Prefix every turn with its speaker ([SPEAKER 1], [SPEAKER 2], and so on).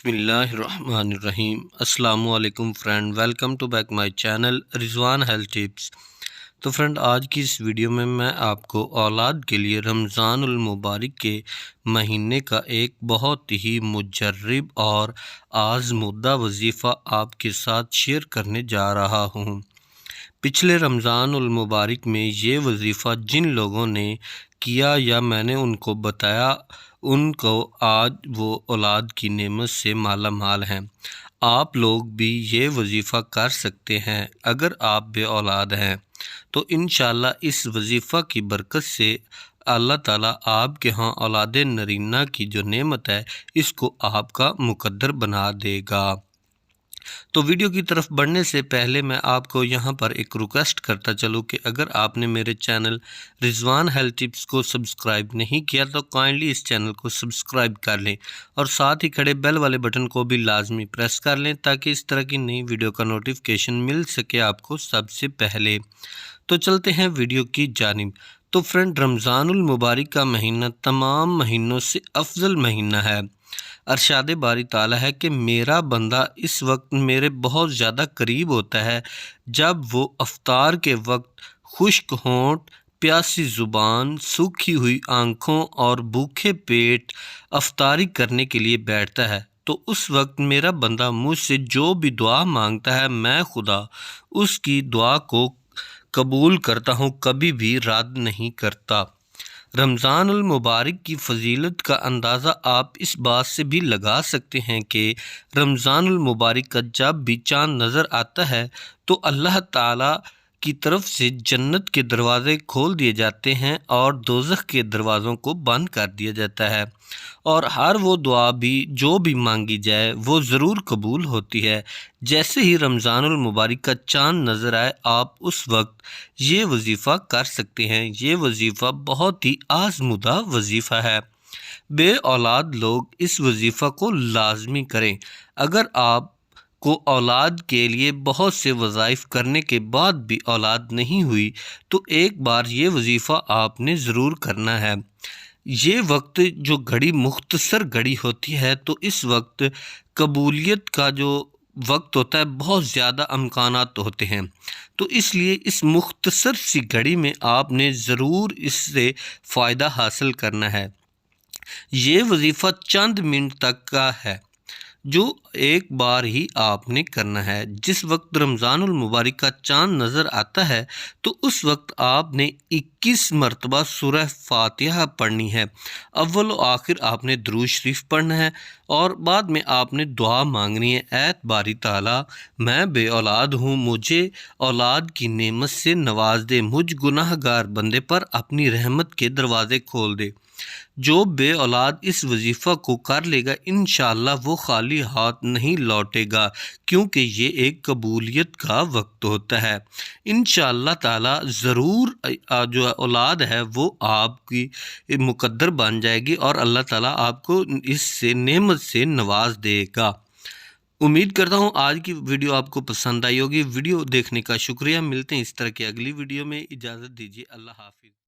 [SPEAKER 1] بسم اللہ الرحمن الرحیم۔ السلام علیکم friend, welcome to back my channel Rizwan health tips. تو فرینڈ، آج کی اس ویڈیو میں آپ کو اولاد کے لیے رمضان المبارک کے مہینے کا ایک بہت ہی مجرب اور آزمودہ وظیفہ آپ کے ساتھ شیئر کرنے جا رہا ہوں۔ پچھلے رمضان المبارک میں یہ وظیفہ جن لوگوں نے کیا یا میں نے ان کو بتایا، ان کو آج وہ اولاد کی نعمت سے مالا مال ہیں۔ آپ لوگ بھی یہ وظیفہ کر سکتے ہیں۔ اگر آپ بے اولاد ہیں تو انشاءاللہ اس وظیفہ کی برکت سے اللہ تعالیٰ آپ کے ہاں اولاد نرینہ کی جو نعمت ہے اس کو آپ کا مقدر بنا دے گا۔ تو ویڈیو کی طرف بڑھنے سے پہلے میں آپ کو یہاں پر ایک ریکویسٹ کرتا چلوں کہ اگر آپ نے میرے چینل رضوان ہیلتھ ٹپس کو سبسکرائب نہیں کیا تو کائنڈلی اس چینل کو سبسکرائب کر لیں اور ساتھ ہی کھڑے بیل والے بٹن کو بھی لازمی پریس کر لیں تاکہ اس طرح کی نئی ویڈیو کا نوٹیفیکیشن مل سکے آپ کو سب سے پہلے۔ تو چلتے ہیں ویڈیو کی جانب۔ تو فرینڈ، رمضان المبارک کا مہینہ تمام مہینوں سے افضل مہینہ ہے۔ ارشاد باری تعالیٰ ہے کہ میرا بندہ اس وقت میرے بہت زیادہ قریب ہوتا ہے جب وہ افطار کے وقت خشک ہونٹ، پیاسی زبان، سوکھی ہوئی آنکھوں اور بھوکے پیٹ افطاری کرنے کے لیے بیٹھتا ہے۔ تو اس وقت میرا بندہ مجھ سے جو بھی دعا مانگتا ہے میں خدا اس کی دعا کو قبول کرتا ہوں، کبھی بھی رد نہیں کرتا۔ رمضان المبارک کی فضیلت کا اندازہ آپ اس بات سے بھی لگا سکتے ہیں کہ رمضان المبارک کا جب بھی چاند نظر آتا ہے تو اللہ تعالیٰ کی طرف سے جنت کے دروازے کھول دیے جاتے ہیں اور دوزخ کے دروازوں کو بند کر دیا جاتا ہے، اور ہر وہ دعا بھی جو بھی مانگی جائے وہ ضرور قبول ہوتی ہے۔ جیسے ہی رمضان المبارک کا چاند نظر آئے آپ اس وقت یہ وظیفہ کر سکتے ہیں۔ یہ وظیفہ بہت ہی آزمودہ وظیفہ ہے۔ بے اولاد لوگ اس وظیفہ کو لازمی کریں۔ اگر آپ کو اولاد کے لیے بہت سے وظائف کرنے کے بعد بھی اولاد نہیں ہوئی تو ایک بار یہ وظیفہ آپ نے ضرور کرنا ہے۔ یہ وقت جو گھڑی مختصر گھڑی ہوتی ہے تو اس وقت قبولیت کا جو وقت ہوتا ہے بہت زیادہ امکانات ہوتے ہیں، تو اس لیے اس مختصر سی گھڑی میں آپ نے ضرور اس سے فائدہ حاصل کرنا ہے۔ یہ وظیفہ چند منٹ تک کا ہے جو ایک بار ہی آپ نے کرنا ہے۔ جس وقت رمضان المبارک کا چاند نظر آتا ہے تو اس وقت آپ نے 21 مرتبہ سورہ فاتحہ پڑھنی ہے۔ اول و آخر آپ نے درود شریف پڑھنا ہے اور بعد میں آپ نے دعا مانگنی ہے، اے باری تعالیٰ میں بے اولاد ہوں، مجھے اولاد کی نعمت سے نواز دے، مجھ گناہ گار بندے پر اپنی رحمت کے دروازے کھول دے۔ جو بے اولاد اس وظیفہ کو کر لے گا انشاءاللہ وہ خالی ہاتھ نہیں لوٹے گا، کیونکہ یہ ایک قبولیت کا وقت ہوتا ہے۔ انشاءاللہ تعالی ضرور جو اولاد ہے وہ آپ کی مقدر بن جائے گی اور اللہ تعالیٰ آپ کو اس سے نعمت سے نواز دے گا۔ امید کرتا ہوں آج کی ویڈیو آپ کو پسند آئی ہوگی۔ ویڈیو دیکھنے کا شکریہ۔ ملتے ہیں اس طرح کی اگلی ویڈیو میں، اجازت دیجیے، اللہ حافظ۔